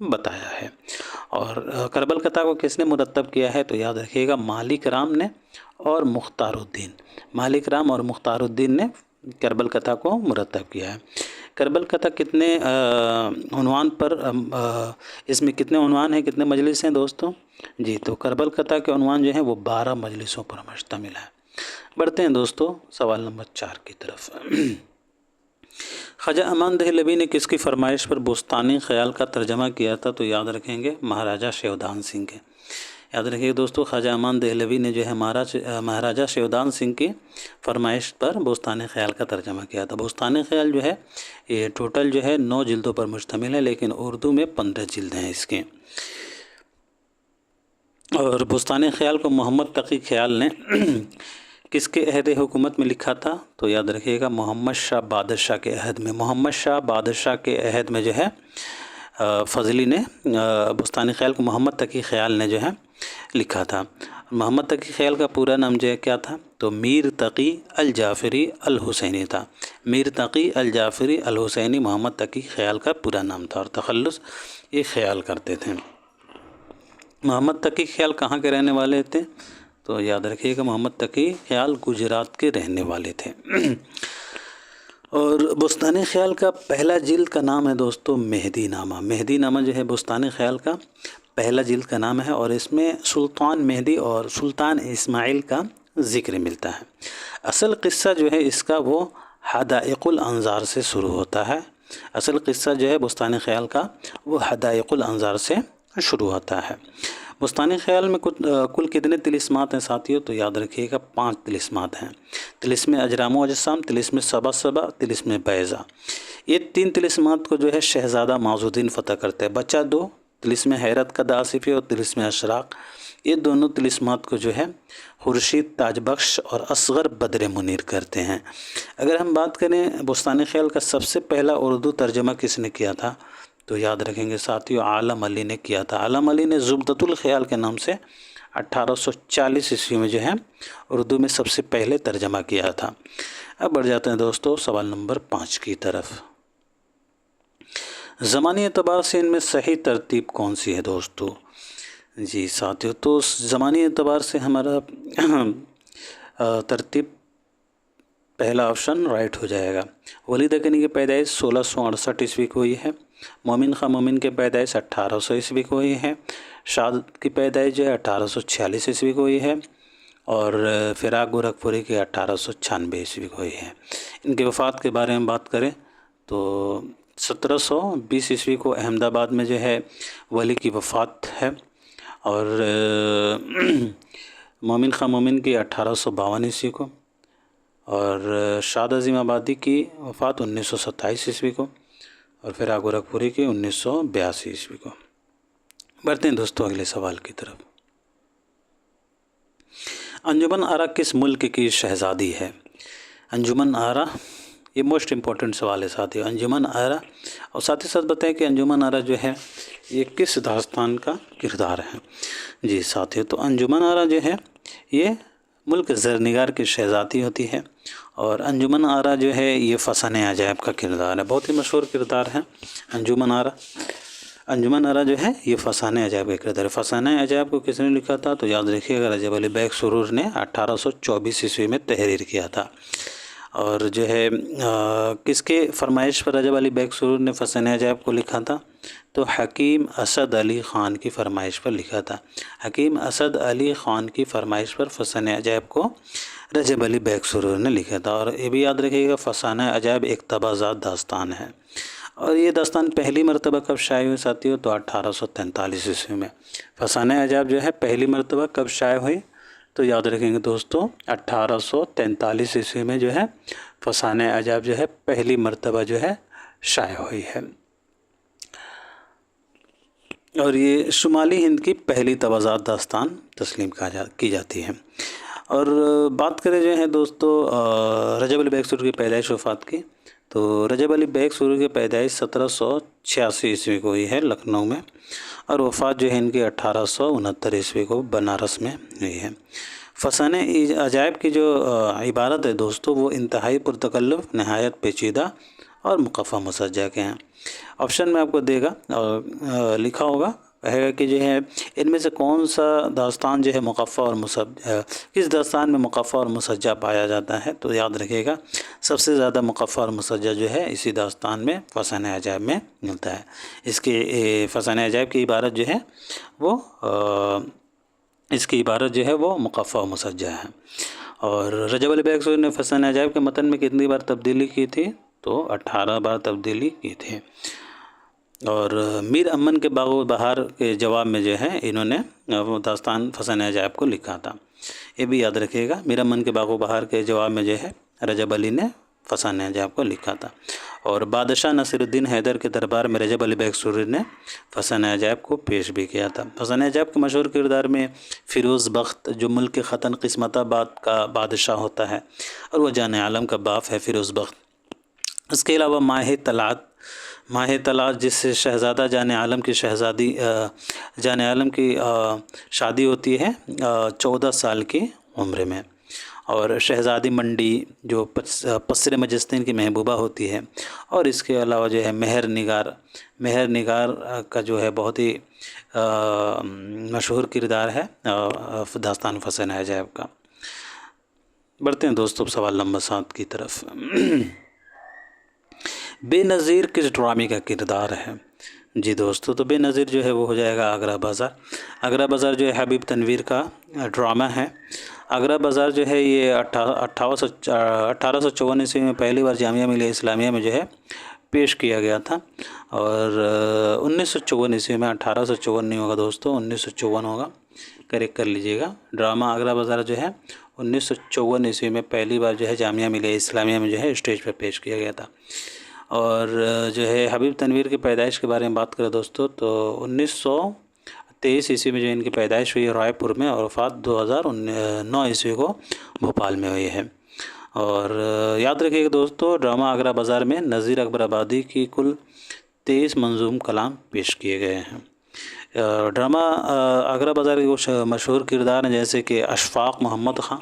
بتایا ہے۔ اور کربل کتھا کو کس نے مرتب کیا ہے؟ تو یاد رکھیے گا مالک رام نے اور مختار الدین، مالک رام اور مختار الدین نے کربل کتھا کو مرتب کیا ہے۔ کربل کتھا کتنے عنوان پر اس میں کتنے عنوان ہیں، کتنے مجلس ہیں دوستوں؟ جی تو کربل کتھا کے عنوان جو ہیں وہ 12 مجلسوں پر مشتمل ہے۔ بڑھتے ہیں دوستوں سوال نمبر 4 کی طرف۔ خواجہ امان دہلوی نے کس کی فرمائش پر بستانی خیال کا ترجمہ کیا تھا؟ تو یاد رکھیں گے مہاراجہ شیودان سنگھ کے۔ یاد رکھیے دوستوں خواجہ امان دہلوی نے جو ہے مہاراجہ شیودان سنگھ کی فرمائش پر بستانی خیال کا ترجمہ کیا تھا۔ بستانی خیال جو ہے یہ ٹوٹل جو ہے 9 جلدوں پر مشتمل ہے، لیکن اردو میں 15 جلد ہیں اس کے۔ اور بستانی خیال کو محمد تقی خیال نے کس کے عہد حکومت میں لکھا تھا؟ تو یاد رکھیے گا محمد شاہ بادشاہ کے عہد میں، محمد شاہ بادشاہ کے عہد میں جو ہے فضلی نے بستانی خیال کو محمد تقی خیال نے جو ہے لکھا تھا۔ محمد تقی خیال کا پورا نام جو ہے کیا تھا؟ تو میر تقی الجعفری الحسینی تھا۔ میر تقی الجعفری الحسینی محمد تقی خیال کا پورا نام تھا، اور تخلص یہ خیال کرتے تھے۔ محمد تقی خیال کہاں کے رہنے والے تھے؟ تو یاد رکھیے گا محمد تقی خیال گجرات کے رہنے والے تھے۔ اور بستانی خیال کا پہلا جلد کا نام ہے دوستو مہدی نامہ۔ مہدی نامہ جو ہے بستانی خیال کا پہلا جلد کا نام ہے، اور اس میں سلطان مہدی اور سلطان اسماعیل کا ذکر ملتا ہے۔ اصل قصہ جو ہے اس کا وہ حدائق الانظار سے شروع ہوتا ہے۔ اصل قصہ جو ہے بستانی خیال کا وہ حدائق الانظار سے شروع ہوتا ہے۔ بستانی خیال میں کل کتنے طلسمات ہیں ساتھیوں؟ تو یاد رکھیے گا 5 طلسمات ہیں۔ طلسم اجرام و اجسام، طلسم صبا صبا، طلسم بیضا۔ یہ 3 طلسمات کو جو ہے شہزادہ معز الدین فتح کرتے ہیں۔ بچہ 2 طلسم حیرت کا آصفی اور طلسم اشراق، یہ دونوں طلسمات کو جو ہے خورشید تاج بخش اور اصغر بدر منیر کرتے ہیں۔ اگر ہم بات کریں بستانی خیال کا سب سے پہلا اردو ترجمہ کس نے کیا تھا؟ تو یاد رکھیں گے ساتھیوں عالم علی نے کیا تھا۔ عالم علی نے زبدۃ الخیال کے نام سے 1840 عیسوی میں جو ہے اردو میں سب سے پہلے ترجمہ کیا تھا۔ اب بڑھ جاتے ہیں دوستو سوال نمبر 5 کی طرف۔ زمانی اعتبار سے ان میں صحیح ترتیب کون سی ہے دوستو؟ جی ساتھیوں تو زمانی اعتبار سے ہمارا ترتیب پہلا آپشن رائٹ ہو جائے گا۔ ولی دکنی کی پیدائش 1668 عیسوی کو ہوئی ہے۔ مومن خاں مومن کی پیدائش 1800 عیسوی کو ہوئی ہے۔ شاد کی پیدائش جو ہے 1846 عیسوی کو ہوئی ہے، اور فراق گورکھپوری کی 1896 عیسوی کو ہوئی ہے۔ ان کی وفات کے بارے میں بات کریں تو 1720 عیسوی کو احمد آباد میں جو ہے ولی کی وفات ہے، اور مومن خاں مومن کی 1852 عیسوی کو، اور شاد عظیم آبادی کی وفات 1927 عیسوی کو، اور فراق گورکھپوری کی 1982 عیسوی کو۔ بڑھتے ہیں دوستوں اگلے سوال کی طرف۔ انجمن آرا کس ملک کی شہزادی ہے؟ انجمن آرا یہ موسٹ امپورٹنٹ سوال ہے ساتھیوں۔ انجمن آرا، اور ساتھ ہی ساتھ بتائیں کہ انجمن آرا جو ہے یہ کس داستان کا کردار ہے؟ جی ساتھیوں تو انجمن آرا جو ہے یہ ملک زرنگار کی شہزادی ہوتی ہے، اور انجمن آرا جو ہے یہ فسانہ عجائب کا کردار ہے، بہت ہی مشہور کردار ہے انجمن آرا۔ انجمن آرا جو ہے یہ فسانہ عجائب کا کردار ہے۔ فسانہ عجائب کو کس نے لکھا تھا؟ تو یاد رکھیے گا رجب علی بیگ سرور نے 1824 عیسوی میں تحریر کیا تھا۔ اور جو ہے کس کے فرمائش پر رجب علی بیگ سرور نے فسانہ عجائب کو لکھا تھا؟ تو حکیم اسد علی خان کی فرمائش پر لکھا تھا۔ حکیم اسد علی خان کی فرمائش پر فسانہ عجائب کو رجب علی بیگ سرور نے لکھا تھا۔ اور یہ بھی یاد رکھیے گا فسانہ عجائب ایک تبازات داستان ہے، اور یہ داستان پہلی مرتبہ کب شائع ہوئی ساتھیوں؟ تو 1843 عیسوی میں۔ فسانہ عجائب جو ہے پہلی مرتبہ کب شائع ہوئی؟ تو یاد رکھیں گے دوستوں 1843 عیسوی میں جو ہے فسانہ عجائب جو ہے پہلی مرتبہ جو ہے شائع ہوئی ہے، اور یہ شمالی ہند کی پہلی تبازات داستان تسلیم کی جاتی ہے۔ اور بات کریں جو ہے دوستو رجب علی بیگ سرور کی پیدائش وفات کی، تو رجب علی بیگ سرور کی پیدائش 1786 عیسوی کو ہوئی ہے لکھنؤ میں، اور وفات جو ہے ان کی 1869 عیسوی کو بنارس میں ہوئی ہے۔ فسانہ عجائب کی جو عبارت ہے دوستو وہ انتہائی پرتکلف، نہایت پیچیدہ اور مقفع مسجع کے ہیں۔ آپشن میں آپ کو دے گا اور لکھا ہوگا، کہے گا کہ جو ہے ان میں سے کون سا داستان جو ہے مقفع اور کس داستان میں مقفع اور مسجع پایا جاتا ہے؟ تو یاد رکھیے گا سب سے زیادہ مقفع اور مسجع جو ہے اسی داستان میں فسانہ عجائب میں ملتا ہے۔ اس کے فسانہ عجائب کی عبارت جو ہے وہ مقفع و مسجع ہے۔ اور رجب علی بیگ سروری نے فسانہ عجائب کے متن میں کتنی بار تبدیلی کی تھی؟ تو 18 بار تبدیلی کی تھی۔ اور میر امن کے باغ و بہار کے جواب میں جو ہے انہوں نے وہ داستان فسانہ عجائب کو لکھا تھا، یہ بھی یاد رکھیے گا۔ میر امن کے باغ و بہار کے جواب میں جو ہے رجب علی نے فسانہ عجائب کو لکھا تھا۔ اور بادشاہ نصیر الدین حیدر کے دربار میں رجب علی بیگ سروری نے فسانہ عجائب کو پیش بھی کیا تھا۔ فسانہ عجائب کے مشہور کردار میں فیروز بخت جو ملک ختن قسمت آباد کا بادشاہ ہوتا ہے اور وہ جان عالم کا باپ ہے فیروز بخت۔ اس کے علاوہ ماہ طلعت جس سے شہزادہ جان عالم کی شادی ہوتی ہے 14 سال کی عمر میں، اور شہزادی منڈی جو پسر مجستین کی محبوبہ ہوتی ہے، اور اس کے علاوہ جو ہے مہر نگار کا جو ہے بہت ہی مشہور کردار ہے داستان فسانہ عجائب کا۔ بڑھتے ہیں دوستو سوال نمبر 7 کی طرف۔ بے نظیر کس ڈرامے کا کردار ہے؟ جی دوستو، تو بے نظیر جو ہے وہ ہو جائے گا آگرہ بازار۔ آگرہ بازار جو ہے حبیب تنویر کا ڈرامہ ہے۔ آگرہ بازار جو ہے یہ 1854 عیسوی میں پہلی بار جامعہ ملیہ اسلامیہ میں جو ہے پیش کیا گیا تھا، اور 1954 عیسوی میں 1854 نہیں ہوگا دوستو، 1954 ہوگا، کریکٹ کر لیجئے گا۔ ڈرامہ آگرہ بازار جو ہے 1954 عیسوی میں پہلی بار جو ہے جامعہ ملیہ اسلامیہ میں جو ہے اسٹیج پہ پیش کیا گیا تھا۔ اور جو ہے حبیب تنویر کی پیدائش کے بارے میں بات کریں دوستو، تو 1923 عیسوی میں جو ان کی پیدائش ہوئی ہے رائے پور میں، اور وفات 2009 عیسوی کو بھوپال میں ہوئی ہے۔ اور یاد رکھیے کہ دوستو ڈرامہ آگرہ بازار میں نذیر اکبر آبادی کی کل 23 منظوم کلام پیش کیے گئے ہیں۔ ڈرامہ آگرہ بازار کے کچھ مشہور کردار ہیں جیسے کہ اشفاق محمد خان،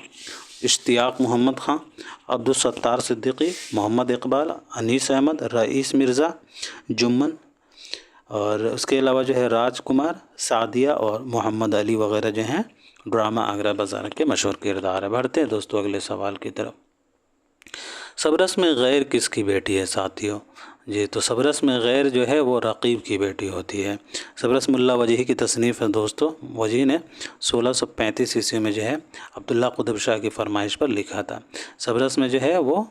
اشتیاق محمد خان، عبدالستار صدیقی، محمد اقبال، انیس احمد، رئیس مرزا، جمن، اور اس کے علاوہ جو ہے راج کمار، سعدیہ اور محمد علی وغیرہ جو ہیں ڈرامہ آگرہ بازار کے مشہور کردار ہیں۔ بڑھتے ہیں دوستو اگلے سوال کی طرف۔ سبرس میں غیر کس کی بیٹی ہے ساتھیوں؟ جی تو سبرس میں غیر جو ہے وہ رقیب کی بیٹی ہوتی ہے۔ سبرس ملا وجیحی کی تصنیف ہے دوستو۔ وجیحی نے 1635 عیسوی میں جو ہے عبداللہ قطب شاہ کی فرمائش پر لکھا تھا۔ سبرس میں جو ہے وہ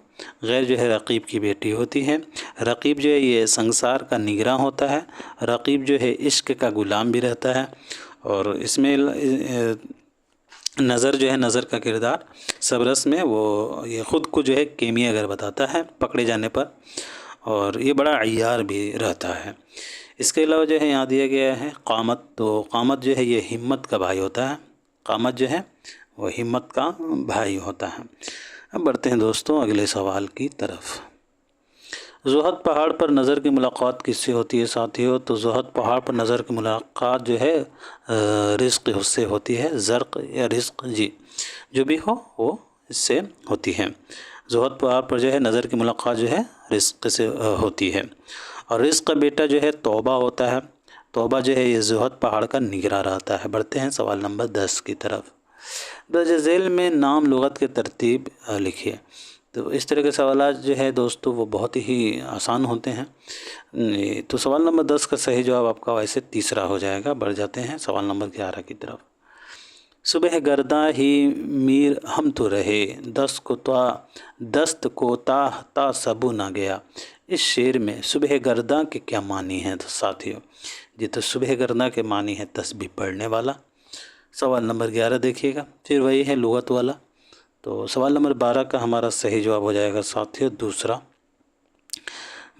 غیر جو ہے رقیب کی بیٹی ہوتی ہے۔ رقیب جو ہے یہ سنسار کا نگراں ہوتا ہے۔ رقیب جو ہے عشق کا غلام بھی رہتا ہے، اور اس میں نظر جو ہے نظر کا کردار سبرس میں وہ یہ خود کو جو ہے کیمیا گر بتاتا ہے پکڑے جانے پر، اور یہ بڑا عیار بھی رہتا ہے۔ اس کے علاوہ جو ہے یہاں دیا گیا ہے قامت، تو قامت جو ہے یہ ہمت کا بھائی ہوتا ہے۔ قامت جو ہے وہ ہمت کا بھائی ہوتا ہے۔ اب بڑھتے ہیں دوستوں اگلے سوال کی طرف۔ زہد پہاڑ پر نظر کی ملاقات کس سے ہوتی ہے ساتھیوں؟ تو زہد پہاڑ پر نظر کی ملاقات جو ہے رزق اس سے ہوتی ہے، زرق یا رزق، جی جو بھی ہو وہ اس سے ہوتی ہے۔ زہد پہاڑ پر جو ہے نظر کی ملاقات جو ہے رزق سے ہوتی ہے، اور رزق کا بیٹا جو ہے توبہ ہوتا ہے۔ توبہ جو ہے یہ زہد پہاڑ کا نگراں رہتا ہے۔ بڑھتے ہیں سوال نمبر 10 کی طرف۔ درج ذیل میں نام لغت کی ترتیب لکھیے۔ تو اس طرح کے سوالات جو ہے دوستو وہ بہت ہی آسان ہوتے ہیں۔ تو سوال نمبر 10 کا صحیح جواب آپ کا ویسے تیسرا ہو جائے گا۔ بڑھ جاتے ہیں سوال نمبر 11 کی طرف۔ صبح گرداں ہی میر ہم تو رہے، دست کو تا سبو نہ گیا۔ اس شعر میں صبح گرداں کے کیا معنی ہیں ساتھیوں؟ جی تو صبح گرداں کے معنی ہے تسبیح پڑھنے والا۔ سوال نمبر 11 دیکھیے گا، پھر وہی ہے لغت والا۔ تو سوال نمبر 12 کا ہمارا صحیح جواب ہو جائے گا ساتھیوں دوسرا۔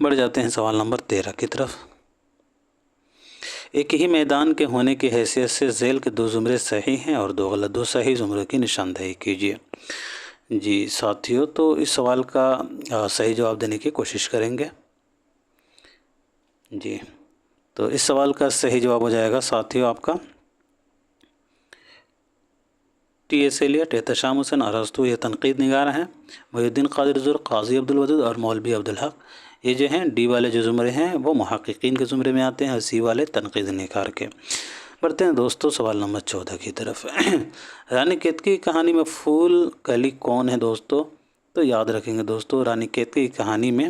بڑھ جاتے ہیں سوال نمبر 13 کی طرف۔ ایک ہی میدان کے ہونے کی حیثیت سے ذیل کے 2 زمرے صحیح ہیں اور 2 غلط، 2 صحیح زمروں کی نشاندہی کیجیے۔ جی ساتھیوں تو اس سوال کا صحیح جواب دینے کی کوشش کریں گے۔ جی تو اس سوال کا صحیح جواب ہو جائے گا ساتھیوں آپ کا ٹی ایس ایلیٹ، احتشام حسین، ارسطو یہ تنقید نگار ہیں، محی الدین قادری زر، قاضی عبدالودود اور مولوی عبدالحق یہ جو ہیں ڈی والے جو زمرے ہیں وہ محققین کے زمرے میں آتے ہیں اور سی والے تنقید نگار کے۔ بڑھتے ہیں دوستو سوال نمبر 14 کی طرف۔ رانی کیتکی کی کہانی میں پھول کلی کون ہے دوستو؟ تو یاد رکھیں گے دوستو، رانی کیتکی کی کہانی میں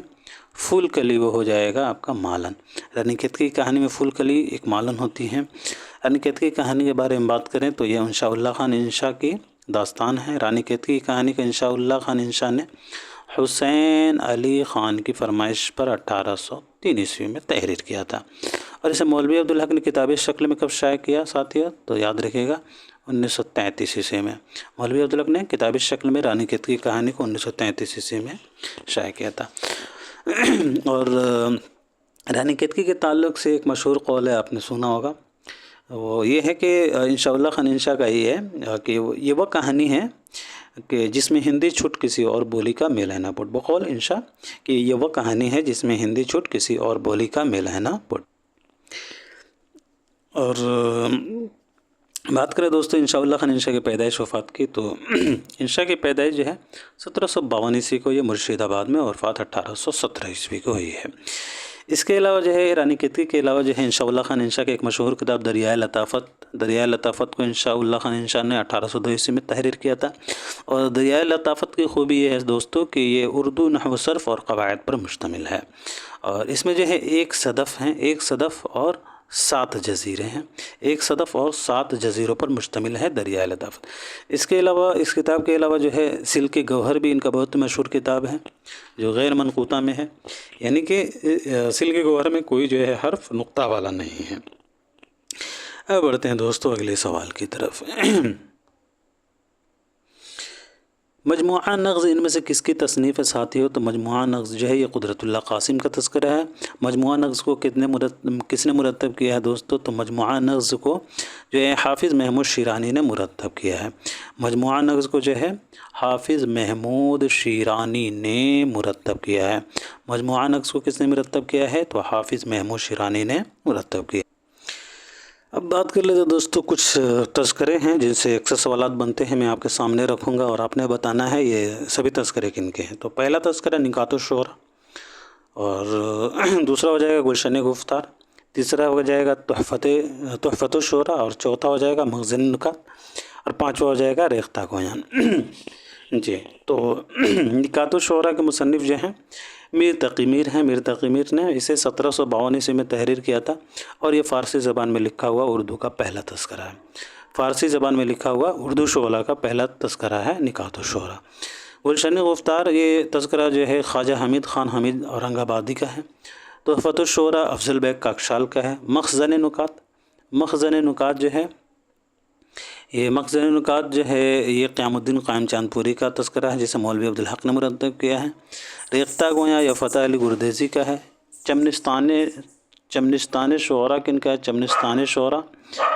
پھول کلی وہ ہو جائے گا آپ کا مالن۔ رانی کیتکی کی کہانی میں پھول کلی ایک مالن ہوتی ہے۔ رانی کیتکی کی کہانی کے بارے میں بات کریں تو یہ انشاء اللہ خان انشا کی داستان ہے۔ رانی کیتکی کی کہانی کا انشاء اللہ خان انشا نے حسین علی خان کی فرمائش پر 1803 عیسوی میں تحریر کیا تھا، اور اسے مولوی عبدالحق نے کتابی شکل میں کب شائع کیا ساتھیو؟ تو یاد رکھیے گا 1933 عیسوی میں مولوی عبدالحق نے کتابی شکل میں رانی کیتکی کی کہانی کو 1933 عیسوی میں شائع کیا تھا۔ اور رانی کیتکی کے تعلق سے ایک مشہور قول ہے، آپ نے سنا ہوگا، وہ یہ ہے کہ انشاء اللہ خان انشا کا یہ ہے کہ یہ وہ کہانی ہے کہ جس میں ہندی چھٹ کسی اور بولی کا میل ہے نہ پٹ۔ بقول انشا کہ یہ وہ کہانی ہے جس میں ہندی چھٹ کسی اور بولی کا میل ہے نہ پٹ۔ اور بات کریں دوستو انشاء اللہ خان انشا کی پیدائش وفات کی، تو انشا کی پیدائش جو ہے 1752 عیسوی کو یہ مرشید آباد میں، اور وفات 1817 عیسوی کو ہوئی ہے۔ اس کے علاوہ جو ہے رانی کیتکی کے علاوہ جو ہے انشاء اللہ خان انشا کی ایک مشہور کتاب دریائے لطافت کو انشاء اللہ خان انشا نے 1802 عیسوی میں تحریر کیا تھا۔ اور دریائے لطافت کی خوبی یہ ہے دوستو کہ یہ اردو نحو صرف اور قواعد پر مشتمل ہے، اور اس میں جو ہے ایک صدف اور 7 جزیرے ہیں، ایک صدف اور 7 جزیروں پر مشتمل ہے دریائے لطافت۔ اس کے علاوہ اس کتاب کے علاوہ جو ہے سلک گوہر بھی ان کا بہت مشہور کتاب ہے جو غیر منقوطہ میں ہے، یعنی کہ سلک گوہر میں کوئی جو ہے حرف نقطہ والا نہیں ہے۔ اب بڑھتے ہیں دوستو اگلے سوال کی طرف۔ مجموعہ نغز ان میں سے کس کی تصنیف ہے ساتھیو؟ تو مجموعہ نغز جو ہے یہ قدرت اللہ قاسم کا تذکرہ ہے۔ مجموعہ نغز کو کس نے مرتب کیا ہے دوستو؟ تو مجموعہ نغز کو جو ہے حافظ محمود شیرانی نے مرتب کیا ہے۔ مجموعہ نغز کو جو ہے حافظ محمود شیرانی نے مرتب کیا ہے۔ مجموعہ نغز کو کس نے مرتب کیا ہے؟ تو حافظ محمود شیرانی نے مرتب کیا۔ اب بات کر لیتے دوستو کچھ تذکرے ہیں جن سے اکثر سوالات بنتے ہیں، میں آپ کے سامنے رکھوں گا اور آپ نے بتانا ہے یہ سبھی تذکرے کن کے ہیں۔ تو پہلا تذکرہ نکات الشعراء، اور دوسرا ہو جائے گا گلشن گفتار، تیسرا ہو جائے گا تحفۃ الشعراء، اور چوتھا ہو جائے گا مخزن نکات، اور پانچواں ہو جائے گا ریختہ گویان۔ جی تو نکات الشعراء کے مصنف جو ہیں میر تقی میر ہیں۔ میر تقی میر نے اسے 1752 عیسوی میں تحریر کیا تھا، اور یہ فارسی زبان میں لکھا ہوا اردو کا پہلا تذکرہ ہے۔ فارسی زبان میں لکھا ہوا اردو شعراء کا پہلا تذکرہ ہے نکات الشعراء۔ گلشن گفتار یہ تذکرہ جو ہے خواجہ حمید خان حمید اورنگ آبادی کا ہے۔ تحفۃ الشعراء افضل بیگ کاکشال کا ہے۔ مخزن نکات جو ہے مخزن نکات جو ہے یہ قیام الدین قائم چاند پوری کا تذکرہ ہے جسے مولوی عبدالحق نے مرتب کیا ہے۔ ریختہ گویاں یا فتح علی گردیزی کا ہے۔ چمنستان شعراء کن کا ہے؟ چمنستان شعراء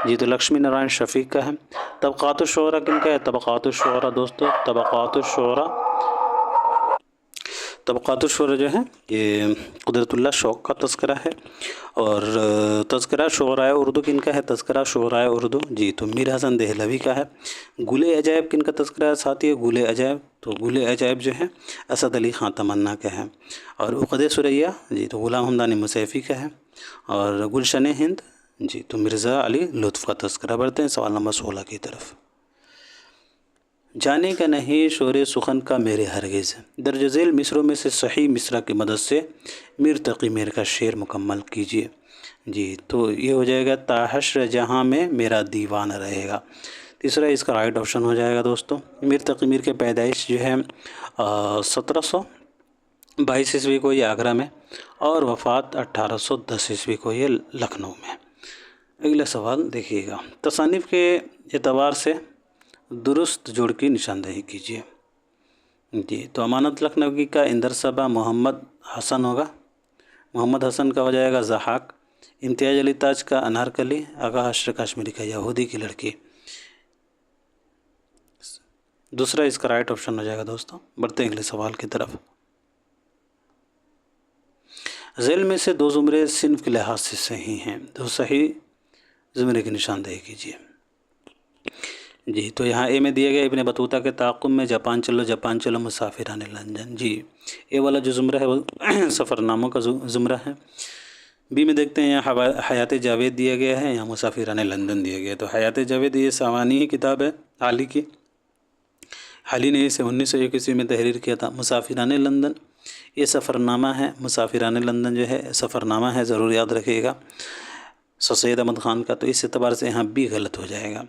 جی تو لکشمی نارائن شفیق کا ہے۔ طبقات الشعراء کن کا ہے؟ طبقات الشعراء دوستو طبقات الشعراء جو ہے یہ قدرت اللہ شوق کا تذکرہ ہے۔ اور تذکرہ شعراء اردو کن کا ہے؟ تذکرہ شعراء اردو جی تو میر حسن دہلوی کا ہے۔ گل عجائب کن کا تذکرہ ہے ساتھی؟ گل عجائب تو گل عجائب جو ہے اسد علی خان تمنا کا ہے۔ اور عقد ثریا جی تو غلام حمدانی مسیفی کا ہے۔ اور گلشن ہند جی تو مرزا علی لطف کا تذکرہ۔ بڑھتے ہیں سوال نمبر 16 کی طرف۔ جانے کا نہیں شور سخن کا میرے ہرگز، درج ذیل مصروں میں سے صحیح مصرع کی مدد سے میر تقی میر کا شعر مکمل کیجیے۔ جی تو یہ ہو جائے گا تا حشر جہاں میں میرا دیوانہ رہے گا۔ تیسرا اس کا رائٹ آپشن ہو جائے گا دوستو۔ میر تقی میر کے پیدائش جو ہے 1722 عیسوی کو یہ آگرہ میں، اور وفات 1810 عیسوی کو یہ لکھنؤ میں۔ اگلا سوال دیکھیے گا، تصانیف کے اعتبار سے درست جوڑ کی نشاندہی کیجیے۔ جی تو امانت لکھنوی کا اندر صبا محمد حسن ہوگا۔ محمد حسن کا ہو جائے گا ضحاک۔ امتیاز علی تاج کا انارکلی۔ آغا حشر کشمیری کا یہودی کی لڑکی۔ دوسرا اس کا رائٹ آپشن ہو جائے گا دوستوں۔ بڑھتے ہیں اگلے سوال کی طرف۔ ذیل میں سے دو زمرے صنف کے لحاظ سے صحیح ہیں، تو صحیح زمرے کی نشاندہی کیجیے۔ جی تو یہاں اے میں دیا گیا ابن بطوطہ کے تعاقب میں جاپان چلو مسافران لندن. جی اے والا جو زمرہ ہے وہ سفر ناموں کا زمرہ ہے. بی میں دیکھتے ہیں یہاں حیات جاوید دیا گیا ہے، یہاں مسافران لندن دیا گیا ہے. تو حیات جاوید یہ سوانح کی کتاب ہے حالی کی، حالی نے اسے 1901 میں تحریر کیا تھا. مسافران لندن یہ سفر نامہ ہے، مسافران لندن جو ہے سفر نامہ ہے، ضرور یاد رکھیے گا سر سید احمد خان کا. تو اس اعتبار سے یہاں بھی غلط ہو جائے گا.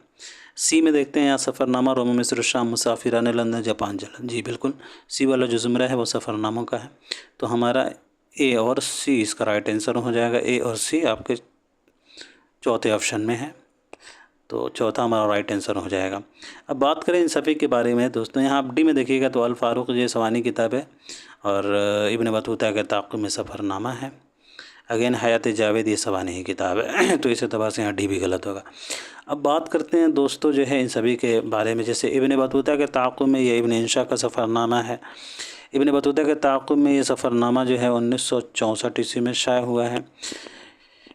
سی میں دیکھتے ہیں یہاں سفر نامہ روم مصر الشام مسافران لندن جاپان چلن. جی بالکل سی والا جو زمرہ ہے وہ سفر ناموں کا ہے. تو ہمارا اے اور سی اس کا رائٹ آنسر ہو جائے گا. اے اور سی آپ کے چوتھے آپشن میں ہے، تو چوتھا ہمارا رائٹ آنسر ہو جائے گا. اب بات کریں ان صفحے کے بارے میں دوستوں، یہاں آپ ڈی میں دیکھیے گا تو الفاروق یہ سوانح کتاب ہے اور ابن بطوطہ کے تعاقب میں سفر نامہ ہے. اگین حیات جاوید یہ سوانح کی کتاب ہے، تو اس اعتبار سے یہاں ڈی بھی غلط ہوگا. اب بات کرتے ہیں دوستو جو ہے ان سبھی کے بارے میں. جیسے ابن بطوطہ کے تعاقب میں یہ ابن انشا کا سفر نامہ ہے. ابن بطوطہ کے تعاقب میں یہ سفر نامہ جو ہے 1964 میں شائع ہوا ہے.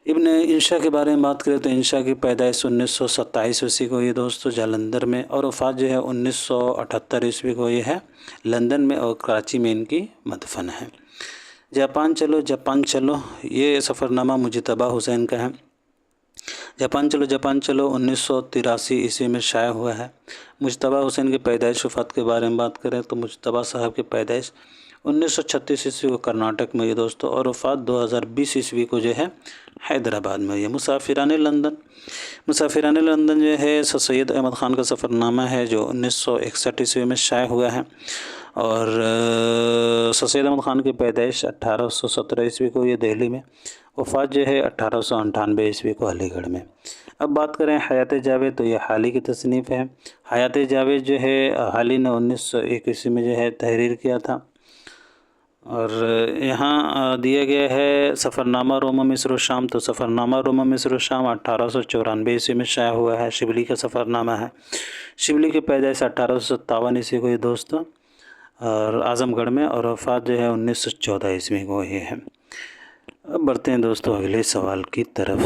ابن انشا کے بارے میں بات کریں تو انشا کی پیدائش 1927 کو ہوئی دوستو جالندھر میں، اور وفات جو ہے 1978 کو یہ ہے لندن میں، اور کراچی میں ان کی مدفن ہے. جاپان چلو یہ سفر نامہ مجتبیٰ حسین کا ہے. جاپان چلو 1983 میں شائع ہوا ہے. مجتبیٰ حسین کی پیدائش وفات کے بارے میں بات کریں تو مجتبیٰ صاحب کی پیدائش 1936 کو کرناٹک میں ہوئی دوستو، اور وفات 2020 کو جو ہے حیدرآباد میں ہوئی ہے. مسافران لندن جو ہے سر سید احمد خان کا سفر نامہ ہے جو 1961 میں شائع ہوا ہے، اور سر سید احمد خان کی پیدائش 1817 کو یہ دہلی میں، وفات جو ہے 1898 کو علی گڑھ میں. اب بات کریں حیات جاوید تو یہ حالی کی تصنیف ہے. حیات جاوید جو ہے حالی نے 1901 میں جو ہے تحریر کیا تھا، اور یہاں دیا گیا ہے سفر نامہ روم مصر الشام. تو سفر نامہ روم مصر الشام 1894 میں شائع ہوا ہے. شبلی کا سفر نامہ ہے. شبلی کی پیدائش 1857 کو یہ دوستو اور اعظم گڑھ میں، اور وفات جو ہے 1914 کو یہ ہے. اب بڑھتے ہیں دوستو اگلے سوال کی طرف.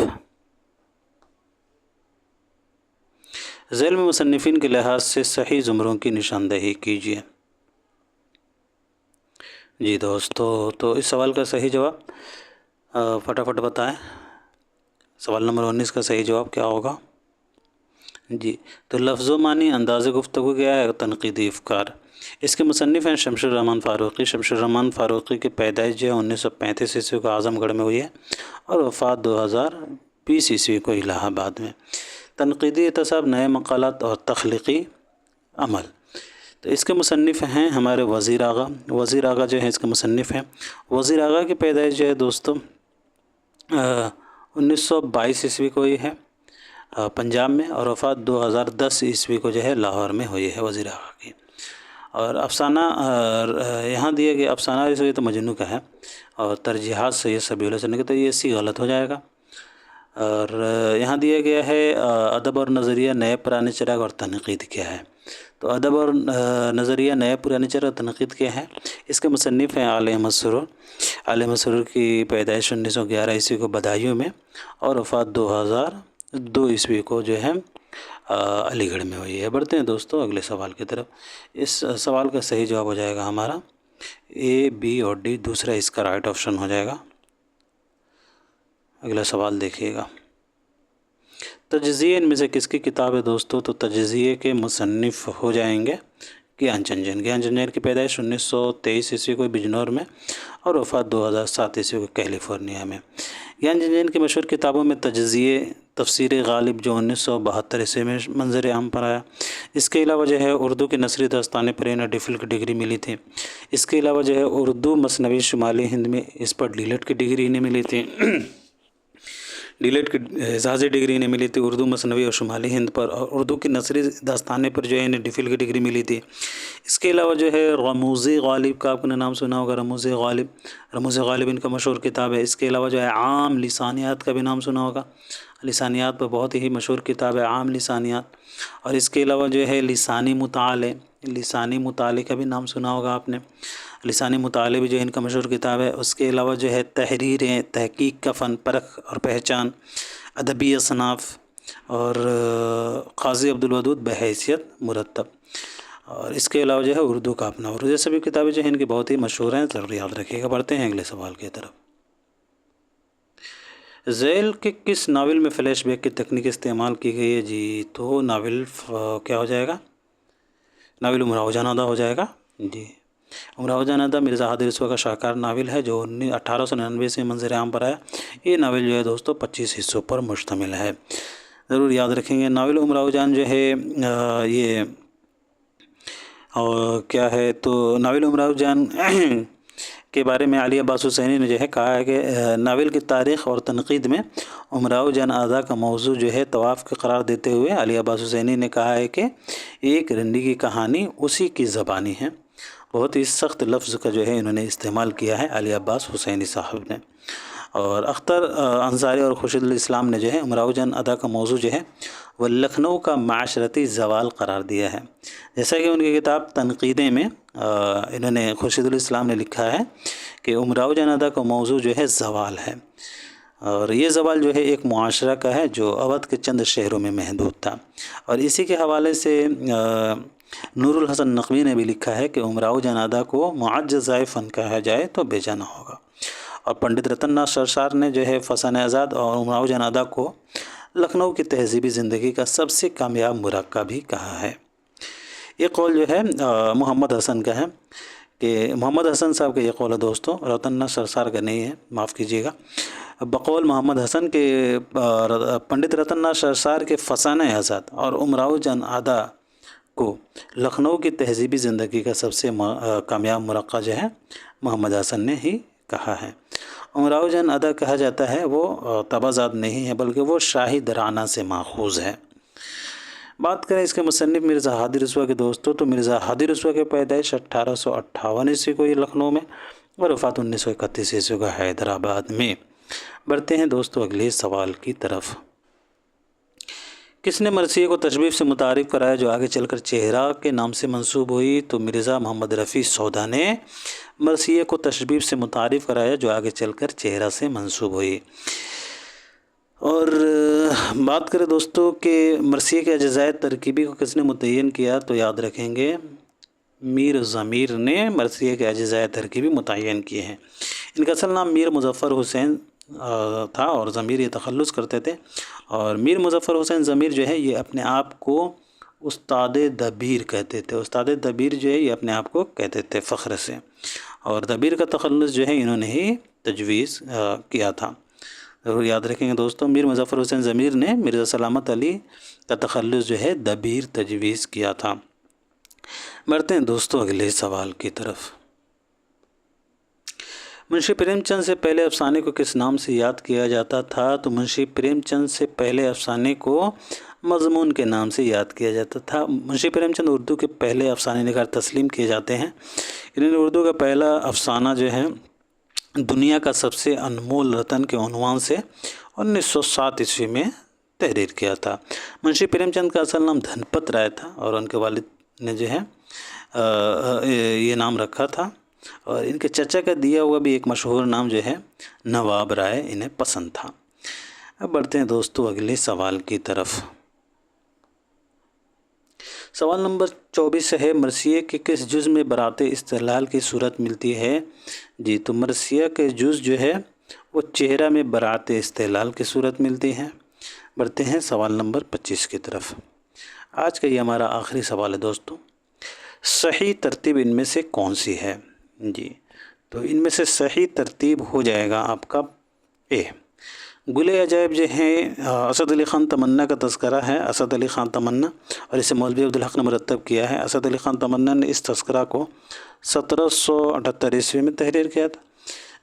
ذیل میں مصنفین کے لحاظ سے صحیح زمروں کی نشاندہی کیجیے. جی دوستو تو اس سوال کا صحیح جواب فٹافٹ بتائیں. سوال نمبر 19 کا صحیح جواب کیا ہوگا؟ جی تو لفظ و معنی انداز گفتگو کیا ہے؟ تنقیدی افکار. اس کے مصنف ہیں شمس الرحمن فاروقی. شمس الرحمن فاروقی کی پیدائش جو ہے 1935 کو اعظم گڑھ میں ہوئی ہے، اور وفات 2020 کو الہ آباد میں. تنقیدی اعتصاب، نئے مقالات اور تخلیقی عمل. تو اس کے مصنف ہیں ہمارے وزیر آغا. وزیر آغا جو ہے اس کے مصنف ہیں. وزیر آغا کی پیدائش جو ہے دوستو 1922 کو یہ ہے پنجاب میں، اور وفات 2010 کو جو ہے لاہور میں ہوئی ہے وزیر آغا کی. اور افسانہ یہاں دیا گیا افسانہ اس وجہ تو مجنوں کا ہے، اور ترجیحات سے یہ سبی الحسن کا، تو یہ سی غلط ہو جائے گا. اور یہاں دیا گیا ہے ادب اور نظریہ نئے پرانے چراغ اور تنقید کیا ہے. تو ادب اور نظریہ نئے پرانے چراغ اور تنقید کیا ہے. اس کے مصنف ہیں آل احمد سرور. آل احمد سرور کی پیدائش 1911 کو بدایوں میں، اور وفات 2002 کو جو ہے علی گڑھ میں ہوئی ہے. بڑھتے ہیں دوستو اگلے سوال کی طرف. اس سوال کا صحیح جواب ہو جائے گا ہمارا اے، بی اور ڈی. دوسرا اس کا رائٹ آپشن ہو جائے گا. اگلا سوال دیکھیے گا. تجزیے ان میں سے کس کی کتاب ہے دوستو؟ تو تجزیے کے مصنف ہو جائیں گے گیان چند جین. گیان چند جین کی پیدائش 1923 کو بجنور میں، اور وفات 2007 کو کیلیفورنیا میں. گیان چند جین کی مشہور کتابوں میں تجزیے، تفسیر غالب جو 1972 میں منظر عام پر آیا. اس کے علاوہ جو ہے اردو کی نثری داستانیں پر انہیں ڈی فل کی ڈگری ملی تھی. اس کے علاوہ جو ہے اردو مثنوی شمالی ہند میں اس پر ڈی لیٹ کی ڈگری انہیں ملی تھی. ڈی لیٹ کی اعزازی ڈگری انہیں ملی تھی اردو مثنوی اور شمالی ہند پر، اور اردو کی نثری داستانیں پر جو ہے انہیں ڈی فل کی ڈگری ملی تھی. اس کے علاوہ جو ہے رموز غالب کا آپ نے نام سنا ہوگا. رموز غالب ان کا مشہور کتاب ہے. اس کے علاوہ جو ہے عام لسانیات کا بھی نام سنا ہوگا. لسانیات پر بہت ہی مشہور کتاب ہے عام لسانیات. اور اس کے علاوہ جو ہے لسانی مطالعے کا بھی نام سنا ہوگا آپ نے. لسانی مطالعے بھی جو ہے ان کا مشہور کتاب ہے. اس کے علاوہ جو ہے تحریریں، تحقیق کا فن، پرکھ اور پہچان، ادبی اصناف اور قاضی عبدالودود بحیثیت مرتب۔ اور اس کے علاوہ جو ہے اردو کا اپنا، اور یہ سبھی کتابیں جو ہیں ان کی بہت ہی مشہور ہیں، ضرور یاد رکھیے گا۔ بڑھتے ہیں اگلے سوال کی طرف۔ ذیل کے کس ناول میں فلیش بیک کی تکنیک استعمال کی گئی ہے؟ جی تو ناول کیا ہو جائے گا؟ ناول امراؤ جان ادا ہو جائے گا۔ جی امراؤ جان ادا مرزا ہادی رسوا کا شاہکار ناول ہے جو 1899 سے منظر عام پر آیا۔ یہ ناول جو ہے دوستو 25 حصوں پر مشتمل ہے، ضرور یاد رکھیں گے۔ ناول امراؤ جان جو ہے یہ اور کیا ہے، تو ناول امراؤ جان کے بارے میں علی عباس حسینی نے جو ہے کہا ہے کہ ناول کی تاریخ اور تنقید میں امراؤ جان ادا کا موضوع جو ہے طواف کا قرار دیتے ہوئے علی عباس حسینی نے کہا ہے کہ ایک رنڈی کی کہانی اسی کی زبانی ہے۔ بہت ہی سخت لفظ کا جو ہے انہوں نے استعمال کیا ہے علی عباس حسینی صاحب نے۔ اور اختر انصاری اور خورشید الاسلام نے جو ہے امراؤ جان ادا کا موضوع جو ہے وہ لکھنؤ کا معاشرتی زوال قرار دیا ہے۔ جیسا کہ ان کی کتاب تنقیدیں میں انہوں نے خورشید الاسلام نے لکھا ہے کہ امراؤ جان ادا کا موضوع جو ہے زوال ہے، اور یہ زوال جو ہے ایک معاشرہ کا ہے جو اودھ کے چند شہروں میں محدود تھا۔ اور اسی کے حوالے سے نور الحسن نقوی نے بھی لکھا ہے کہ امراؤ جان ادا کو معجزۂ فن کہا جائے تو بے جانا ہوگا۔ اور پنڈت رتن ناتھ سرشار نے جو ہے فسانہ آزاد اور امراؤ جان ادا کو لکھنؤ کی تہذیبی زندگی کا سب سے کامیاب مرکب بھی کہا ہے۔ یہ قول جو ہے محمد حسن کا ہے، کہ محمد حسن صاحب کا یہ قول ہے دوستو، رتن ناتھ سرشار کا نہیں ہے، معاف کیجیے گا۔ بقول محمد حسن کے پنڈت رتن ناتھ سرشار کے فسانہ آزاد اور امراؤ جان ادا کو لکھنؤ کی تہذیبی زندگی کا سب سے کامیاب مرقع جو ہے محمد حسن نے ہی کہا ہے۔ امراؤ جان ادا کہا جاتا ہے وہ تبازاد نہیں ہے بلکہ وہ شاہی درانہ سے ماخوذ ہے۔ بات کریں اس کے مصنف مرزا ہادی رسوا کے دوستوں، تو مرزا ہادی رسوا کے پیدائش 1858 عیسوی کو لکھنؤ میں اور وفات 1931 عیسوی کو حیدرآباد میں۔ بڑھتے ہیں دوستو اگلے سوال کی طرف۔ کس نے مرثیے کو تشبیب سے متعارف کرایا جو آگے چل کر چہرہ کے نام سے منسوب ہوئی؟ تو مرزا محمد رفیع سودا نے مرثیے کو تشبیب سے متعارف کرایا جو آگے چل کر چہرہ سے منسوب ہوئی۔ اور بات کریں دوستو کہ مرثیے کے اجزائے ترکیبی کو کس نے متعین کیا، تو یاد رکھیں گے میر ضمیر نے مرثیے کے اجزائے ترکیبی متعین کیے ہیں۔ ان کا اصل نام میر مظفر حسین تھا اور ضمیر یہ تخلص کرتے تھے، اور میر مظفر حسین ضمیر جو ہے یہ اپنے آپ کو استاد دبیر کہتے تھے۔ استاد دبیر جو ہے یہ اپنے آپ کو کہتے تھے فخر سے، اور دبیر کا تخلص جو ہے انہوں نے ہی تجویز کیا تھا، ضرور یاد رکھیں گے دوستوں۔ میر مظفر حسین ضمیر نے مرزا سلامت علی کا تخلص جو ہے دبیر تجویز کیا تھا۔ بڑھتے ہیں دوستو اگلے سوال کی طرف۔ منشی پریم چند سے پہلے افسانے کو کس نام سے یاد کیا جاتا تھا؟ تو منشی پریم چند سے پہلے افسانے کو مضمون کے نام سے یاد کیا جاتا تھا۔ منشی پریم چند اردو کے پہلے افسانے نگار تسلیم کیے جاتے ہیں۔ انہوں نے اردو کا پہلا افسانہ جو ہے دنیا کا سب سے انمول رتن کے عنوان سے 1907 عیسوی میں تحریر کیا تھا۔ منشی پریم چند کا اصل نام دھن پت رائے تھا، اور ان کے والد نے جو ہے یہ نام رکھا تھا، اور ان کے چچا کا دیا ہوا بھی ایک مشہور نام جو ہے نواب رائے انہیں پسند تھا۔ اب بڑھتے ہیں دوستو اگلے سوال کی طرف۔ سوال نمبر 24 ہے، مرثیے کے کس جز میں برات استحلال کی صورت ملتی ہے؟ جی تو مرثیہ کے جز جو ہے وہ چہرہ میں برات استحلال کی صورت ملتی ہے۔ بڑھتے ہیں سوال نمبر 25 کی طرف۔ آج کا یہ ہمارا آخری سوال ہے دوستو، صحیح ترتیب ان میں سے کون سی ہے؟ جی تو ان میں سے صحیح ترتیب ہو جائے گا آپ کا اے۔ گل عجائب جو ہے اسد علی خان تمنا کا تذکرہ ہے، اسد علی خان تمنا، اور اسے مولوی عبدالحق نے مرتب کیا ہے۔ اسد علی خان تمنا نے اس تذکرہ کو 1778 عیسوی میں تحریر کیا تھا۔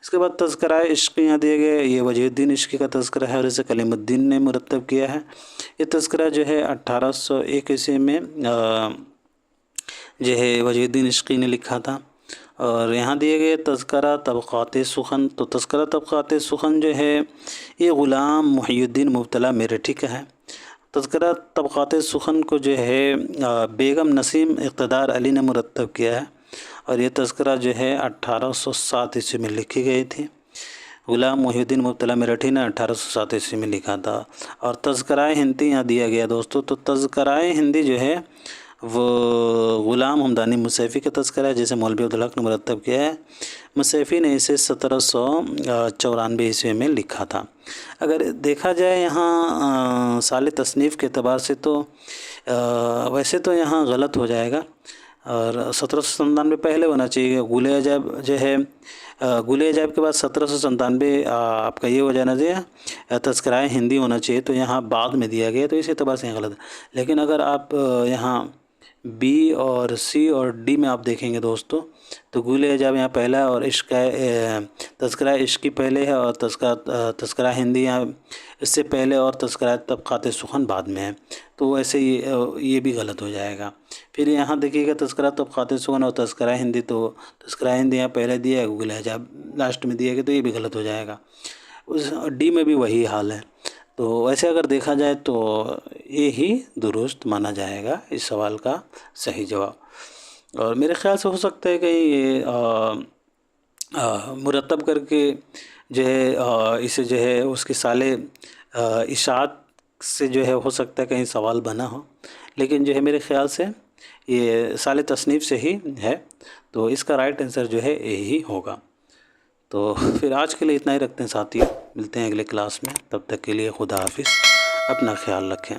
اس کے بعد تذکرہ عشقیاں دیے گئے، یہ وجہ الدین عشقی کا تذکرہ ہے اور اسے کلیم الدین نے مرتب کیا ہے۔ یہ تذکرہ جو ہے 1801 عیسوی میں جو ہے وجہ الدین عشقی نے لکھا تھا۔ اور یہاں دیے گئے تذکرہ طبقات سخن، تو تذکرہ طبقات سخن جو ہے یہ غلام محی الدین مبتلا میرٹھی کا ہے۔ تذکرہ طبقات سخن کو جو ہے بیگم نسیم اقتدار علی نے مرتب کیا ہے، اور یہ تذکرہ جو ہے 1807 عیسوی میں لکھی گئی تھی۔ غلام محی الدین مبتلا میرٹھی نے 1807 عیسوی میں لکھا تھا۔ اور تذکرہ ہندی یہاں دیا گیا دوستو، تو تذکرہ ہندی جو ہے وہ غلام حمدانی مصیفی کا تذکرہ ہے، جسے مولوی عبدالحق نے مرتب کیا ہے۔ مصیفی نے اسے 1794 عیسوی میں لکھا تھا۔ اگر دیکھا جائے یہاں سال تصنیف کے اعتبار سے تو ویسے تو یہاں غلط ہو جائے گا، اور 1797 پہلے ہونا چاہیے۔ گل عجائب جو ہے، گل عجائب کے بعد 1797 آپ کا یہ ہو جانا چاہیے، تذکرہ ہندی ہونا چاہیے، تو یہاں بعد میں دیا گیا، تو اس اعتبار سے غلط ہے۔ لیکن اگر آپ یہاں بی اور سی اور ڈی میں آپ دیکھیں گے دوستو، تو گل عجائب یہاں پہلا ہے، اور عشق تذکرہ عشقی پہلے ہے، اور تذکرہ ہندی یہاں اس سے پہلے، اور تذکرہ طبقات سخن بعد میں ہے، تو ایسے یہ بھی غلط ہو جائے گا۔ پھر یہاں دیکھیے گا تذکرہ طبقات سخن اور تذکرہ ہندی، تو تذکرہ ہندی یہاں پہلے دیا ہے، گل عجائب لاسٹ میں دیا گیا، تو یہ بھی غلط ہو جائے گا۔ اس ڈی میں بھی وہی حال ہے۔ تو ویسے اگر دیکھا جائے تو یہ ہی درست مانا جائے گا اس سوال کا صحیح جواب۔ اور میرے خیال سے ہو سکتا ہے کہ یہ مرتب کر کے جو ہے اسے جو ہے اس کے سال اشاعت سے جو ہے ہو سکتا ہے کہیں سوال بنا ہو، لیکن جو ہے میرے خیال سے یہ سال تصنیف سے ہی ہے، تو اس کا رائٹ آنسر جو ہے یہی ہوگا۔ تو پھر آج کے لیے اتنا ہی رکھتے ہیں ساتھیو، ملتے ہیں اگلے کلاس میں، تب تک کے لیے خدا حافظ، اپنا خیال رکھیں۔